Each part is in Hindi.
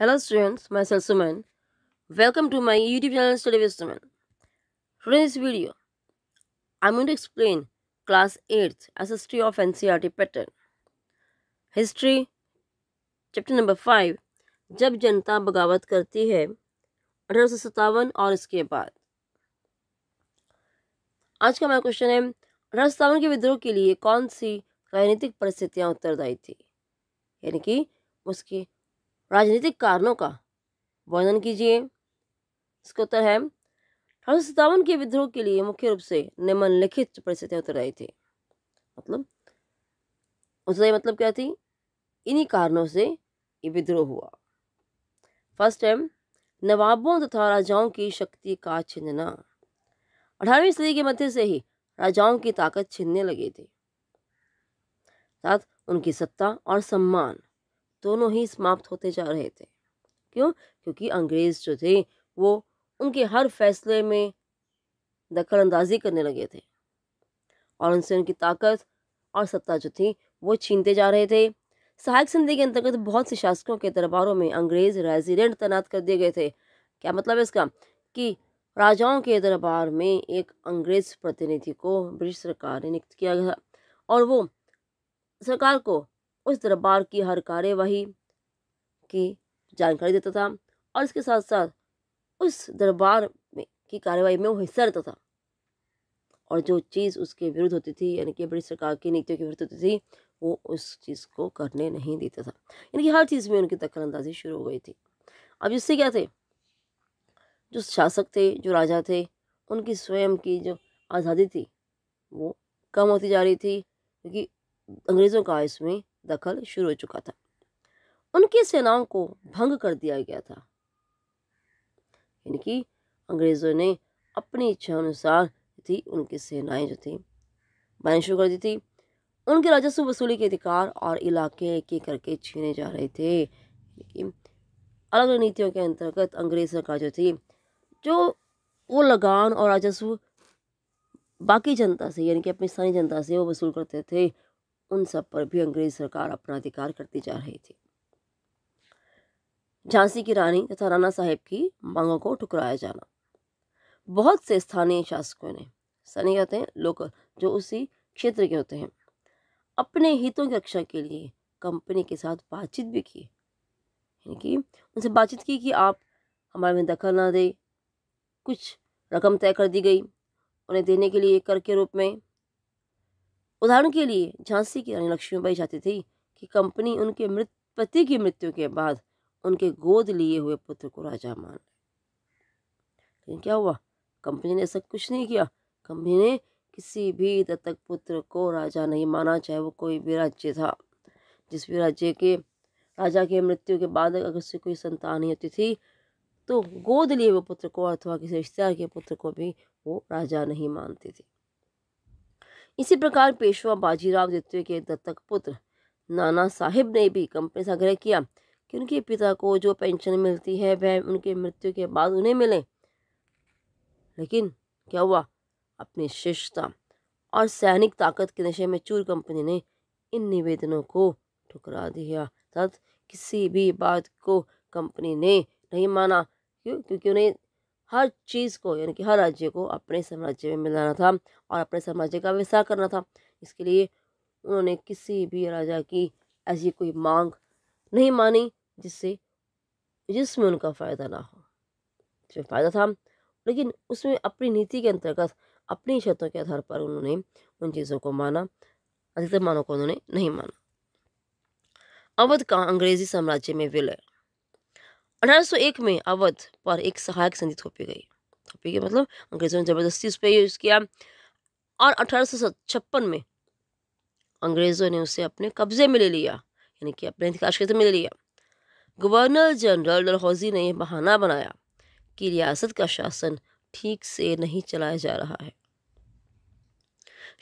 Hello students, myself Suman. Welcome to my YouTube channel Study with Suman. Today in this video, I'm going to explain class 8th as history of NCERT pattern. History chapter number 5, जब जनता बगावत करती है 1857 और इसके बाद। आज का हमारा क्वेश्चन है 1857 के विद्रोह के लिए कौन सी राजनीतिक परिस्थितियां उत्तरदायी थी, यानी कि उसके राजनीतिक कारणों का वर्णन कीजिए। इसका उत्तर है 1857 के विद्रोह के लिए मुख्य रूप से निम्नलिखित परिस्थितियां उत्तरदायी थी। मतलब क्या थी? इन्हीं कारणों से ये विद्रोह हुआ। फर्स्ट है नवाबों तथा राजाओं की शक्ति का छिनना। 18वीं सदी के मध्य से ही राजाओं की ताकत छिनने लगी थी, साथ उनकी सत्ता और सम्मान दोनों ही समाप्त होते जा रहे थे। क्यों? क्योंकि अंग्रेज जो थे वो उनके हर फैसले में दखल अंदाजी करने लगे थे और उनसे उनकी ताकत और सत्ता जो थी वो छीनते जा रहे थे। सहायक संधि के अंतर्गत बहुत से शासकों के दरबारों में अंग्रेज रेजिडेंट तैनात कर दिए गए थे। क्या मतलब है इसका? कि राजाओं के दरबार में एक अंग्रेज प्रतिनिधि को ब्रिटिश सरकार ने नियुक्त किया गया और वो सरकार को उस दरबार की हर कार्यवाही की जानकारी देता था और इसके साथ साथ उस दरबार में की कार्यवाही में वो हिस्सा लेता था और जो चीज़ उसके विरुद्ध होती थी, यानी कि ब्रिटिश सरकार की नीतियों के विरुद्ध होती थी, वो उस चीज़ को करने नहीं देता था। यानी कि हर चीज़ में उनकी दखल अंदाजी शुरू हो गई थी। अब इससे क्या थे, जो शासक थे, जो राजा थे, उनकी स्वयं की जो आज़ादी थी वो कम होती जा रही थी क्योंकि अंग्रेज़ों का इसमें दखल शुरू हो चुका था। उनकी सेनाओं को भंग कर दिया गया था, यानी कि अंग्रेज़ों ने अपनी इच्छा अनुसार थी उनकी सेनाएं जो थी बनानी शुरू कर दी थी। उनके राजस्व वसूली के अधिकार और इलाके एक एक करके छीने जा रहे थे। अलग अलग नीतियों के अंतर्गत अंग्रेज सरकार जो थी, जो वो लगान और राजस्व बाकी जनता से, यानी कि अपनी स्थानीय जनता से वो वसूल करते थे, उन सब पर भी अंग्रेज सरकार अपना अधिकार करती जा रही थी। झांसी की रानी तथा राणा साहेब की मांगों को ठुकराया जाना। बहुत से स्थानीय शासकों ने, स्थानीय कहते हैं लोकल, जो उसी क्षेत्र के होते हैं, अपने हितों की रक्षा के लिए कंपनी के साथ बातचीत भी की, यानी कि उनसे बातचीत की कि आप हमारे में दखल ना दे। कुछ रकम तय कर दी गई उन्हें देने के लिए कर के रूप में। उदाहरण के लिए झांसी की रानी लक्ष्मीबाई चाहती थी कि कंपनी उनके पति की मृत्यु के बाद उनके गोद लिए हुए पुत्र को राजा मान ले। लेकिन क्या हुआ? कंपनी ने ऐसा कुछ नहीं किया। कंपनी ने किसी भी दत्तक पुत्र को राजा नहीं माना, चाहे वो कोई भी राज्य था। जिस भी राज्य के राजा के मृत्यु के बाद अगर से कोई संतान नहीं होती थी तो गोद लिए हुए पुत्र को अथवा किसी रिश्तेदार के पुत्र को भी वो राजा नहीं मानती थी। इसी प्रकार पेशवा बाजीराव द्वितीय के दत्तक पुत्र नाना साहिब ने भी कंपनी से आग्रह किया कि उनके पिता को जो पेंशन मिलती है वह उनके मृत्यु के बाद उन्हें मिले। लेकिन क्या हुआ? अपनी शिष्टता और सैनिक ताकत के नशे में चूर कंपनी ने इन निवेदनों को ठुकरा दिया। तथा किसी भी बात को कंपनी ने नहीं माना। क्यों? क्योंकि उन्हें हर चीज़ को, यानी कि हर राज्य को अपने साम्राज्य में मिलाना था और अपने साम्राज्य का विस्तार करना था। इसके लिए उन्होंने किसी भी राजा की ऐसी कोई मांग नहीं मानी जिसमें उनका फ़ायदा ना हो। जिसमें फ़ायदा था, लेकिन उसमें अपनी नीति के अंतर्गत अपनी शर्तों के आधार पर उन्होंने उन चीज़ों को माना, अधिकतर मानों को उन्होंने नहीं माना। अवध का अंग्रेजी साम्राज्य में विलय। 1801 में अवध पर एक सहायक संधि थोपी गई। थोपी गई मतलब अंग्रेजों ने जबरदस्ती उस पर यूज़ किया और 1856 में अंग्रेजों ने उसे अपने कब्जे में ले लिया, यानी कि अपने अधिकार क्षेत्र में ले लिया। गवर्नर जनरल डलहौजी ने यह बहाना बनाया कि रियासत का शासन ठीक से नहीं चलाया जा रहा है।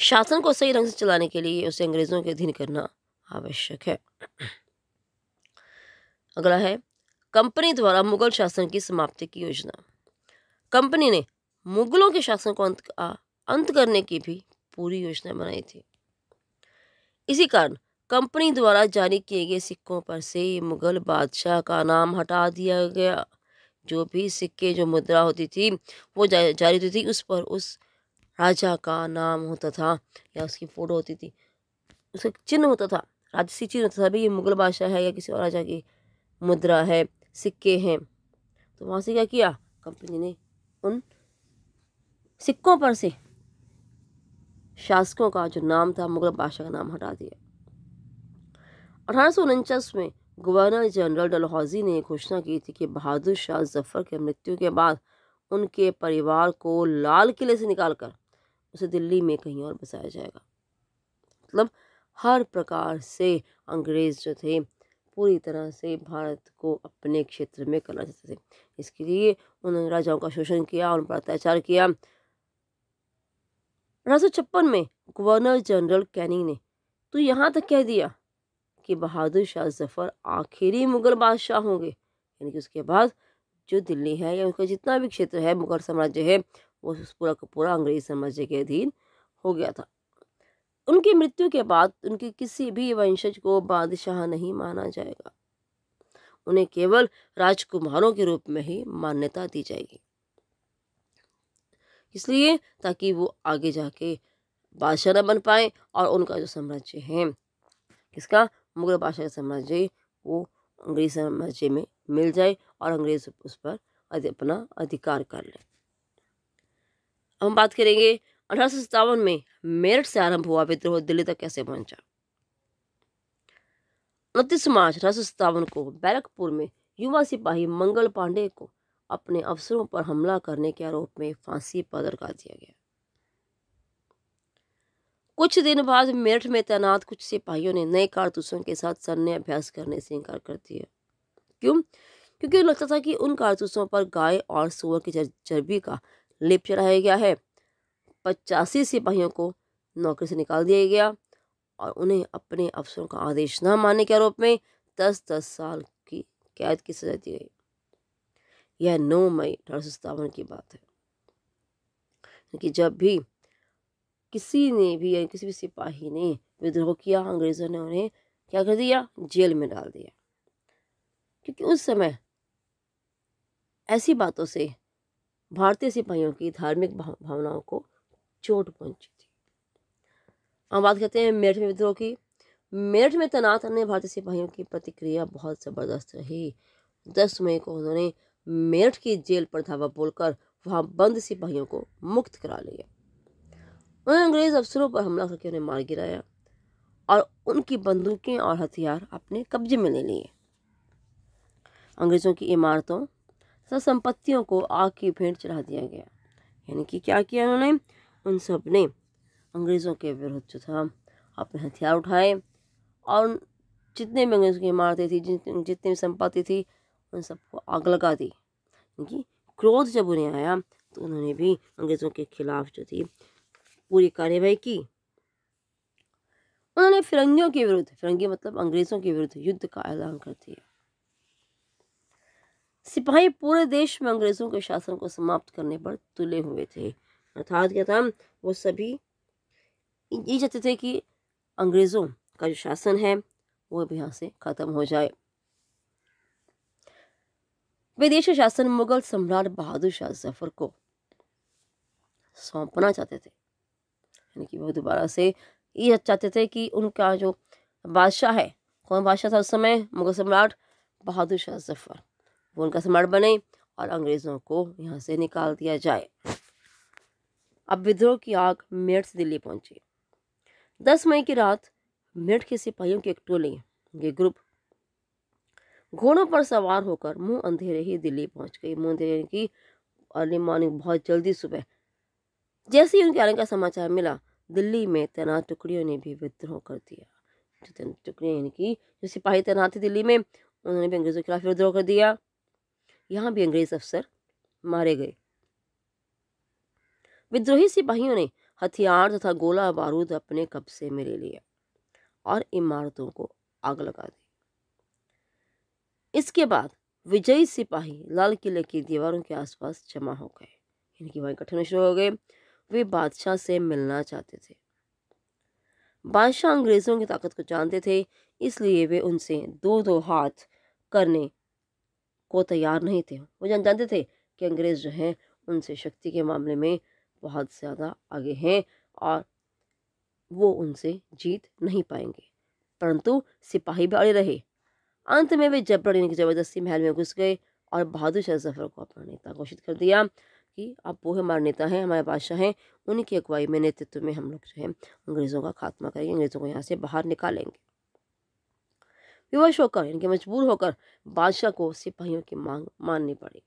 शासन को सही ढंग से चलाने के लिए उसे अंग्रेजों के अधीन करना आवश्यक है। अगला है कंपनी द्वारा मुगल शासन की समाप्ति की योजना। कंपनी ने मुगलों के शासन को अंत करने की भी पूरी योजना बनाई थी। इसी कारण कंपनी द्वारा जारी किए गए सिक्कों पर से मुगल बादशाह का नाम हटा दिया गया। जो भी सिक्के जो मुद्रा होती थी वो जारी होती थी, उस पर उस राजा का नाम होता था या उसकी फोटो होती थी, उसका चिन्ह होता था, राजसी चिन्ह होता था, भाई ये मुगल बादशाह है या किसी और राजा की मुद्रा है, सिक्के हैं। तो वहाँ से क्या किया, कंपनी ने उन सिक्कों पर से शासकों का जो नाम था मुगल बादशाह का नाम हटा दिया। 1849 में गवर्नर जनरल डलहौजी ने घोषणा की थी कि बहादुर शाह जफर के मृत्यु के बाद उनके परिवार को लाल किले से निकालकर उसे दिल्ली में कहीं और बसाया जाएगा। मतलब हर प्रकार से अंग्रेज जो थे पूरी तरह से भारत को अपने क्षेत्र में करना चाहते थे। इसके लिए उन्होंने राजाओं का शोषण किया, उन पर अत्याचार किया। 1856 में गवर्नर जनरल कैनिंग ने तो यहाँ तक कह दिया कि बहादुर शाह जफर आखिरी मुगल बादशाह होंगे, यानी कि उसके बाद जो दिल्ली है या उसका जितना भी क्षेत्र है, मुगल साम्राज्य है, वो पूरा का पूरा अंग्रेज साम्राज्य के अधीन हो गया था। उनकी मृत्यु के बाद उनके किसी भी वंशज को बादशाह नहीं माना जाएगा, उन्हें केवल राजकुमारों के रूप में ही मान्यता दी जाएगी। इसलिए ताकि वो आगे जाके बादशाह न बन पाए और उनका जो साम्राज्य है, किसका, मुगल बादशाह का साम्राज्य, वो अंग्रेज साम्राज्य में मिल जाए और अंग्रेज उस पर अपना अधिकार कर ले। हम बात करेंगे 1857 में मेरठ से आरंभ हुआ विद्रोह दिल्ली तक कैसे पहुंचा। 29 मार्च 1857 को बैरकपुर में युवा सिपाही मंगल पांडे को अपने अफसरों पर हमला करने के आरोप में फांसी पर लटका दिया गया। कुछ दिन बाद मेरठ में तैनात कुछ सिपाहियों ने नए कारतूसों के साथ सैन्य अभ्यास करने से इनकार कर दिया। क्यों? क्योंकि उन्हें लगता था कि उन कारतूसों पर गाय और सूअर की चर्बी का लेप चढ़ाया गया है। 85 सिपाहियों को नौकरी से निकाल दिया गया और उन्हें अपने अफसरों का आदेश न मानने के आरोप में 10-10 साल की कैद की सजा दी गई। यह 9 मई 1857 की बात है कि जब भी किसी ने भी या किसी भी सिपाही ने विद्रोह किया, अंग्रेजों ने उन्हें क्या कर दिया, जेल में डाल दिया। क्योंकि उस समय ऐसी बातों से भारतीय सिपाहियों की धार्मिक भावनाओं को चोट पहुंची थी। हम बात करते हैं मेरठ में विद्रोह की। मेरठ में तैनात अन्य भारतीय सिपाहियों की प्रतिक्रिया बहुत जबरदस्त रही। 10 मई को उन्होंने मेरठ की जेल पर धावा बोलकर वहां बंद सिपाहियों को मुक्त करा लिया। उन्होंने अंग्रेज अफसरों पर हमला करके उन्हें मार गिराया और उनकी बंदूकें और हथियार अपने कब्जे में ले लिए। अंग्रेजों की इमारतों तथा संपत्तियों को आग की भेंट चढ़ा दिया गया। यानी कि क्या किया उन्होंने, उन सब ने अंग्रेजों के विरुद्ध जो था अपने हथियार उठाए और जितने भी अंग्रेजों की इमारतें थी, जितनी भी संपत्ति थी, उन सबको आग लगा दी। क्योंकि क्रोध जब उन्हें आया तो उन्होंने भी अंग्रेजों के खिलाफ जो थी पूरी कार्यवाही की। उन्होंने फिरंगियों के विरुद्ध, फिरंगी मतलब अंग्रेजों के विरुद्ध युद्ध का ऐलान कर दिया। सिपाही पूरे देश में अंग्रेजों के शासन को समाप्त करने पर तुले हुए थे। अर्थात क्या था, वो सभी ये चाहते थे कि अंग्रेजों का जो शासन है वो भी यहाँ से खत्म हो जाए। विदेशी शासन मुगल सम्राट बहादुर शाह जफर को सौंपना चाहते थे। यानी कि वो दोबारा से ये चाहते थे कि उनका जो बादशाह है, कौन बादशाह था उस समय, मुगल सम्राट बहादुर शाह जफर, वो उनका सम्राट बने और अंग्रेजों को यहाँ से निकाल दिया जाए। अब विद्रोह की आग मेरठ से दिल्ली पहुंची। 10 मई की रात मेरठ के सिपाहियों की एक टोली, ये ग्रुप, घोड़ों पर सवार होकर मुंह अंधेरे ही दिल्ली पहुंच गई। मुंह अंधेरे की अर्ली मॉर्निंग, बहुत जल्दी सुबह। जैसे ही उनके आने का समाचार मिला, दिल्ली में तैनात टुकड़ियों ने भी विद्रोह कर दिया। टुकड़ियां यानी कि जो सिपाही तैनात थे दिल्ली में, उन्होंने भी अंग्रेजों के खिलाफ विद्रोह कर दिया। यहाँ भी अंग्रेज अफसर मारे गए। विद्रोही सिपाहियों ने हथियार तथा गोला बारूद अपने कब्जे में ले लिया और इमारतों को आग लगा दी। इसके बाद विजयी सिपाही लाल किले की दीवारों के आसपास जमा हो गए, यानी कि वहां इकट्ठे होने शुरू हो गए। वे बादशाह से मिलना चाहते थे। बादशाह अंग्रेज़ों की ताकत को जानते थे, इसलिए वे उनसे दो दो हाथ करने को तैयार नहीं थे। वो जानते थे कि अंग्रेज़ जो हैं उनसे शक्ति के मामले में बहुत ज़्यादा आगे हैं और वो उनसे जीत नहीं पाएंगे। परंतु सिपाही भी अड़े रहे। अंत में वे जबरन की जबरदस्ती महल में घुस गए और बहादुर शाह जफर को अपना नेता घोषित कर दिया कि अब वो हमारे नेता हैं, हमारे बादशाह हैं, उन्हीं की अगुवाई में, नेतृत्व में हम लोग जो है अंग्रेज़ों का खात्मा करेंगे, अंग्रेज़ों को यहाँ से बाहर निकालेंगे। विवश होकर, यानी कि मजबूर होकर बादशाह को सिपाहियों की मांग माननी पड़ी।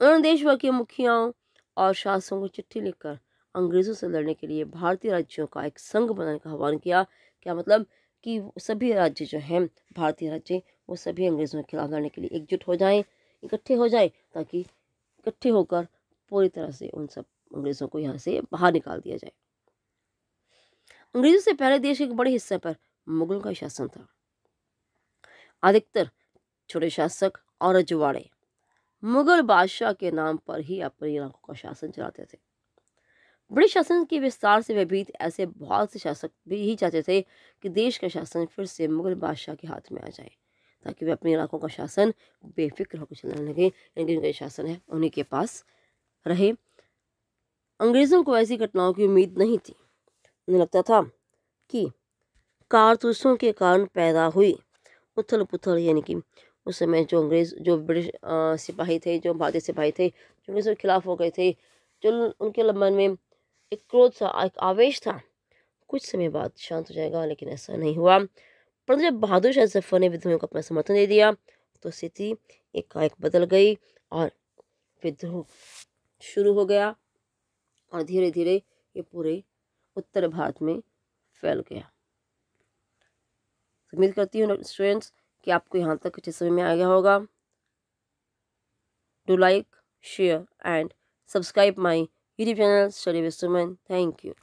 उन्होंने देश भर के मुखियाओं और शासकों को चिट्ठी लिखकर अंग्रेज़ों से लड़ने के लिए भारतीय राज्यों का एक संघ बनाने का आह्वान किया। क्या मतलब कि सभी राज्य जो हैं, भारतीय राज्य, वो सभी अंग्रेज़ों के खिलाफ लड़ने के लिए एकजुट हो जाएं, इकट्ठे हो जाएं, ताकि इकट्ठे होकर पूरी तरह से उन सब अंग्रेज़ों को यहाँ से बाहर निकाल दिया जाए। अंग्रेज़ों से पहले देश के एक बड़े हिस्से पर मुगलों का शासन था। अधिकतर छोटे शासक और रजवाड़े मुगल बादशाह के नाम पर ही अपने इलाकों का शासन चलाते थे। ब्रिटिश शासन के विस्तार से भयभीत ऐसे बहुत से शासक भी ही चाहते थे कि देश का शासन फिर से मुगल बादशाह के हाथ में आ जाए, ताकि वे अपने इलाकों का शासन बेफिक्र होकर चलाने लगे, यानी उनका शासन है उन्हीं के पास रहे। अंग्रेज़ों को ऐसी घटनाओं की उम्मीद नहीं थी। उन्हें लगता था कि कारतूसों के कारण पैदा हुई उथल पुथल, यानी कि उस समय जो ब्रिटिश सिपाही थे, जो भारतीय सिपाही थे, जो अंग्रेज़ों के खिलाफ हो गए थे, जो उनके मन में एक क्रोध था, एक आवेश था, कुछ समय बाद शांत हो जाएगा, लेकिन ऐसा नहीं हुआ। परंतु जब बहादुर शाह जफर ने विद्रोहियों को अपना समर्थन दे दिया, तो स्थिति एकाएक बदल गई और विद्रोह शुरू हो गया और धीरे धीरे ये पूरे उत्तर भारत में फैल गया। उम्मीद करती हूँ स्टूडेंट्स कि आपको यहाँ तक अच्छे समझ में आ गया होगा। Do like, share and subscribe my YouTube channel Study with Suman. Thank you.